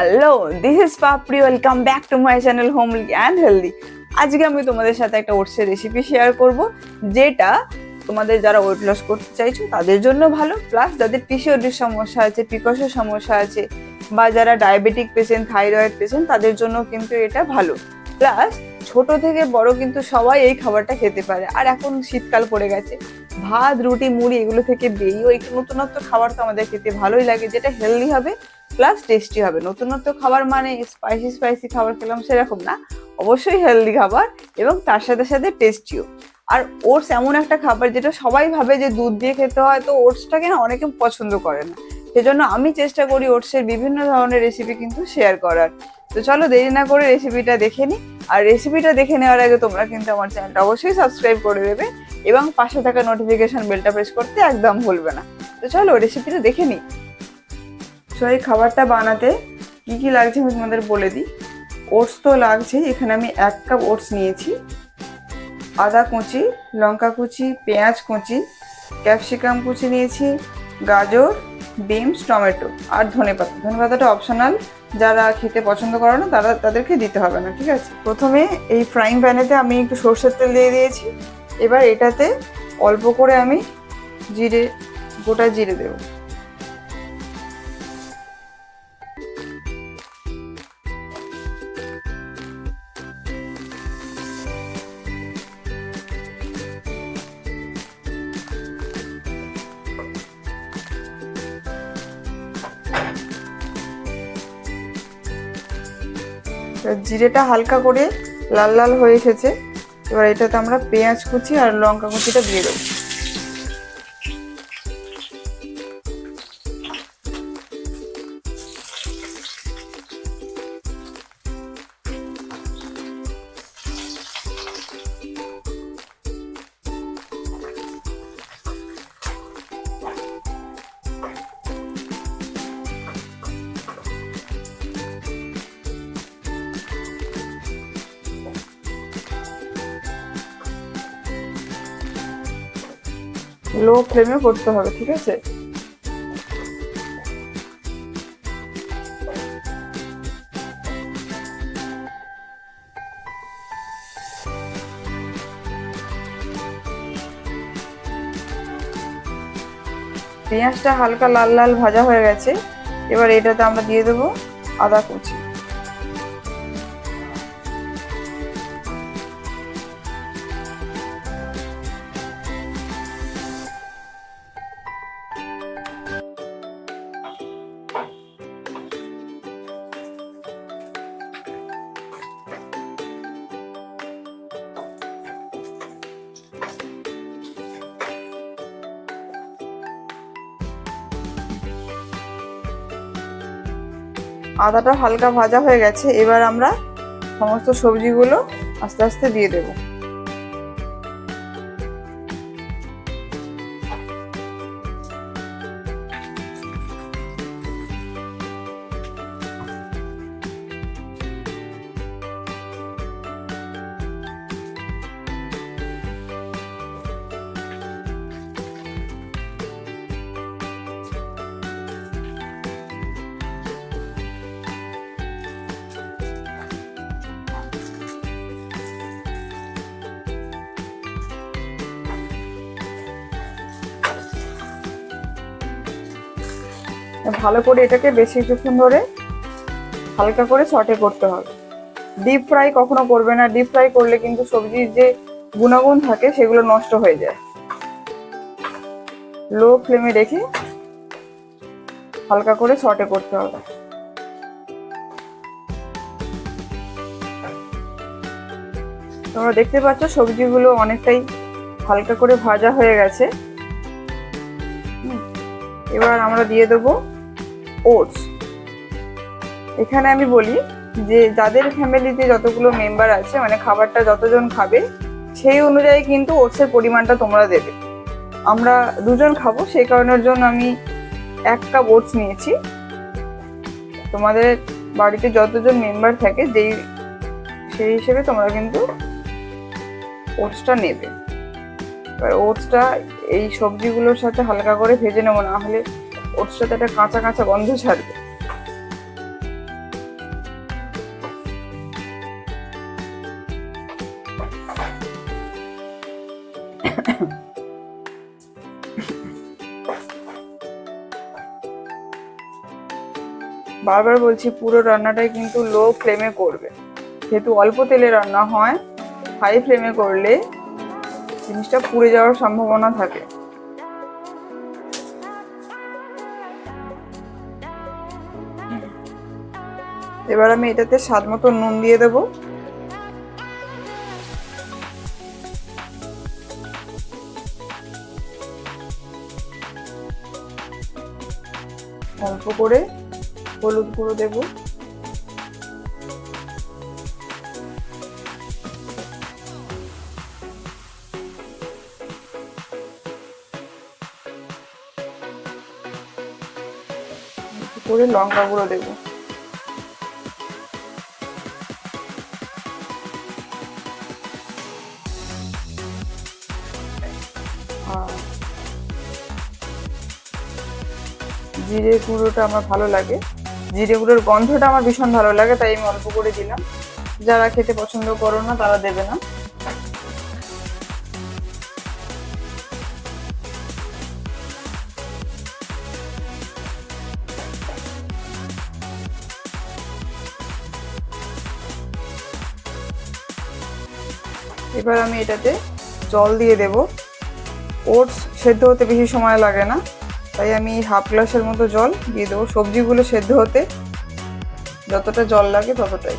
Hello, this is Papri. Welcome back to my channel homely and healthy. আজকে আমি তোমাদের সাথে একটা ওটসের রেসিপি শেয়ার করব, যেটা তোমাদের যারা ওয়েট লস করতে চাইছো তাদের জন্য ভালো, প্লাস যাদের পিসিওডির সমস্যা আছে, পিকসের সমস্যা আছে, বা যারা ডায়াবেটিক পেশেন্ট, থাইরয়েড পেশেন্ট তাদের জন্য কিন্তু এটা ভালো। প্লাস ছোট থেকে বড় কিন্তু সবাই এই খাবারটা খেতে পারে। আর এখন শীতকাল পড়ে গেছে, ভাত, রুটি, মুড়ি এগুলো থেকে বেরিয়েও একটু নতুনত্ব খাবার তো আমাদের খেতে ভালোই লাগে, যেটা হেলদি হবে প্লাস টেস্টি হবে। নতুনত্ব খাবার মানে স্পাইসি খাবার খেলাম সেরকম না, অবশ্যই হেলদি খাবার এবং তার সাথে সাথে টেস্টিও। আর ওটস এমন একটা খাবার যেটা সবাই ভাবে যে দুধ দিয়ে খেতে হয়, তো ওটসটাকে না অনেকে পছন্দ করে না। সেজন্য আমি চেষ্টা করি ওটসের বিভিন্ন ধরনের রেসিপি কিন্তু শেয়ার করার। তো চলো দেরি না করে রেসিপিটা দেখে নিই। আর রেসিপিটা দেখে নেওয়ার আগে তোমরা কিন্তু আমার চ্যানেলটা অবশ্যই সাবস্ক্রাইব করে দেবে এবং পাশে থাকা নোটিফিকেশন বেলটা প্রেস করতে একদম ভুলবে না। তো চলো রেসিপিটা দেখে নিই। তো এই খাবারটা বানাতে কি কি লাগছে আমি তোমাদের বলে দিই। ওটস তো লাগছেই, এখানে আমি 1 কাপ ওটস নিয়েছি, আদা কুচি, লঙ্কা কুচি, পেঁয়াজ কুচি, ক্যাপসিকাম কুচি নিয়েছি, গাজর, বিনস, টমেটো আর ধনেপাতা। ধনেপাতাটা অপশনাল, যারা খেতে পছন্দ করে না তাদেরকে দিতে হবে না, ঠিক আছে। প্রথমে এই ফ্রাইং প্যানেতে আমি একটু সরষের তেল দিয়ে দিয়েছি। এবার এটাতে অল্প করে আমি গোটা জিরে দেবো। জিরেটা হালকা করে লাল লাল হয়ে এসেছে। এবার এটাতে আমরা পেঁয়াজ কুচি আর লঙ্কা কুচিটা দিয়ে দেবো। লো ফ্লেমে করতে হবে, ঠিক আছে। পেঁয়াজটা হালকা লাল লাল ভাজা হয়ে গেছে। এবার এটাতে আমরা দিয়ে দেবো আদা কুচি। আদাটা হালকা ভাজা হয়ে গেছে। এবার আমরা সমস্ত সবজিগুলো আস্তে আস্তে দিয়ে দেব। ভালো করে এটাকে বেশ কিছুক্ষণ ধরে হালকা করে সটে করতে হবে। ডিপ ফ্রাই কখনো করবে না, ডিপ ফ্রাই করলে কিন্তু সবজির যে গুণাগুণ থাকে সেগুলো নষ্ট হয়ে যায়। লো ফ্লেমে রেখে হালকা করে সটে করতে হবে। তোমরা দেখতে পাচ্ছ সবজিগুলো অনেকটাই হালকা করে ভাজা হয়ে গেছে। এবার আমরা দিয়ে দেবো ওটস। এখানে আমি বলি যে যাদের ফ্যামিলিতে যতগুলো মেম্বার আছে, মানে খাবারটা যতজন খাবে সেই অনুযায়ী কিন্তু ওটসের পরিমাণটা তোমরা দেবে। আমরা 2 জন খাবো, সেই কারণের জন্য আমি 1 কাপ ওটস নিয়েছি। তোমাদের বাড়িতে যতজন মেম্বার থাকে সেই হিসেবে তোমরা কিন্তু ওটসটা নেবে। এবার ওটসটা এই সবজিগুলোর সাথে হালকা করে ভেজে নেবো, না হলে ওটসটাতে একটা কাঁচা কাঁচা গন্ধ ছাড়বে। বারবার বলছি, পুরো রান্নাটাই কিন্তু লো ফ্লেমে করবে, যেহেতু অল্প তেলে রান্না হয়। হাই ফ্লেমে করলে জিনিসটা পুড়ে যাওয়ার সম্ভাবনা থাকে। এবার আমি এটাতে স্বাদ মতো নুন দিয়ে দেবো। অল্প করে হলুদ গুঁড়ো দেবো। করে লঙ্কা গুঁড়ো দেবো। জিরে গুঁড়োটা আমার ভালো লাগে, জিরে গুঁড়োর গন্ধটা আমার ভীষণ ভালো লাগে, তাই আমি অল্প করে দিলাম। যারা খেতে পছন্দ করো না তারা দেবে না। এবার আমি এটাতে জল দিয়ে দেব। ওটস সেদ্ধ হতে বেশি সময় লাগে না, তাই আমি হাফ গ্লাসের মতো জল দিয়ে দেবো। সবজিগুলো সেদ্ধ হতে যতটা জল লাগে ততটাই।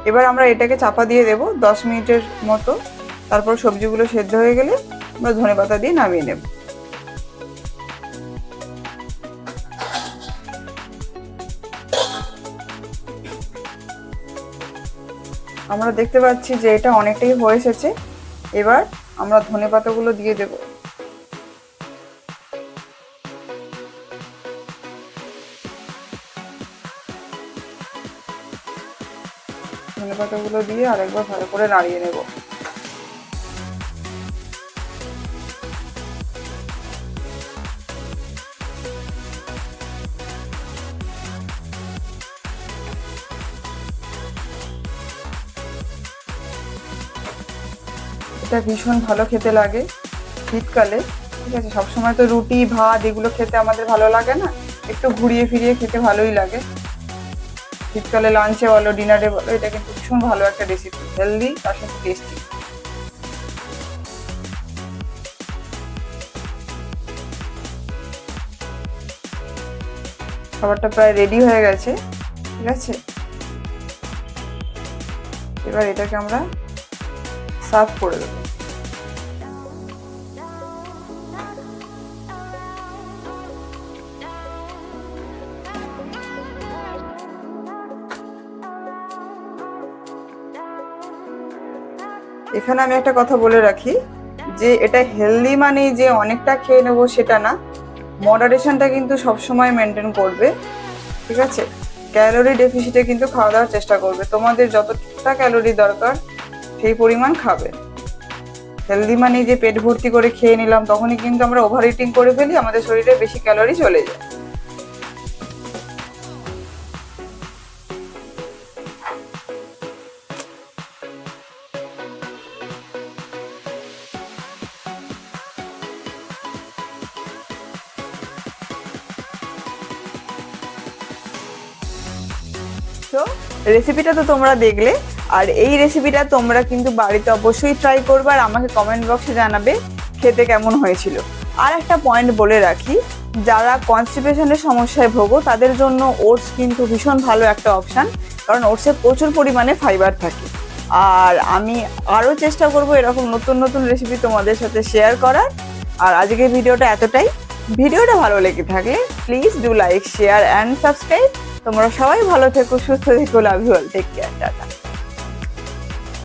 এবার আমরা এটাকে চাপা দিয়ে দেবো 10 মিনিটের মতো। তারপর সবজিগুলো সেদ্ধ হয়ে গেলে আমরা ধনেপাতা দিয়ে নামিয়ে নেব। আমরা দেখতে পাচ্ছি যে এটা অনেকটাই হয়ে এসেছে। এবার আমরা ধনেপাতাগুলো দিয়ে দেব। ধনেপাতাগুলো দিয়ে আরেকবার ভালো করে নাড়িয়ে নেব। এটা ভীষণ ভালো খেতে লাগে শীতকালে, ঠিক আছে। সবসময় তো রুটি ভাত এগুলো খেতে আমাদের ভালো লাগে না, একটু ঘুরিয়ে ফিরিয়ে খেতে ভালোই লাগে। শীতকালে লাঞ্চে বলো ডিনারে বলো, এটা কিন্তু ভীষণ ভালো একটা রেসিপি, হেলদি তার সাথে টেস্টি। খাবারটা প্রায় রেডি হয়ে গেছে, ঠিক আছে। এবার এটাকে আমরা সার্ভ করে দেবো। এখানে আমি একটা কথা বলে রাখি যে এটা হেলদি মানে যে অনেকটা খেয়ে নেবো সেটা না, মডারেশনটা কিন্তু সবসময় মেনটেন করবে, ঠিক আছে। ক্যালোরি ডেফিসিটে কিন্তু খাওয়া দাওয়ার চেষ্টা করবে, তোমাদের যতটা ক্যালোরি দরকার সেই পরিমাণ খাবে। হেলদি মানে যে পেট ভর্তি করে খেয়ে নিলাম তখনই কিন্তু আমরা ওভার ইটিং করে ফেলি, আমাদের শরীরে বেশি ক্যালোরি চলে যায়। তো রেসিপিটা তো তোমরা দেখলে, আর এই রেসিপিটা তোমরা কিন্তু বাড়িতে অবশ্যই ট্রাই করবে আর আমাকে কমেন্ট বক্সে জানাবে খেতে কেমন হয়েছিল। আর একটা পয়েন্ট বলে রাখি, যারা কনস্টিপেশনের সমস্যায় ভোগো তাদের জন্য ওটস কিন্তু ভীষণ ভালো একটা অপশান, কারণ ওটসে প্রচুর পরিমাণে ফাইবার থাকে। আর আমি আরও চেষ্টা করব এরকম নতুন নতুন রেসিপি তোমাদের সাথে শেয়ার করার। আর আজকের ভিডিওটা এতটাই। ভিডিওটা ভালো লেগে থাকলে please do like share and subscribe. তোমরা সবাই ভালো থেকো, সুস্থ থেকো, love you all, take care, tata.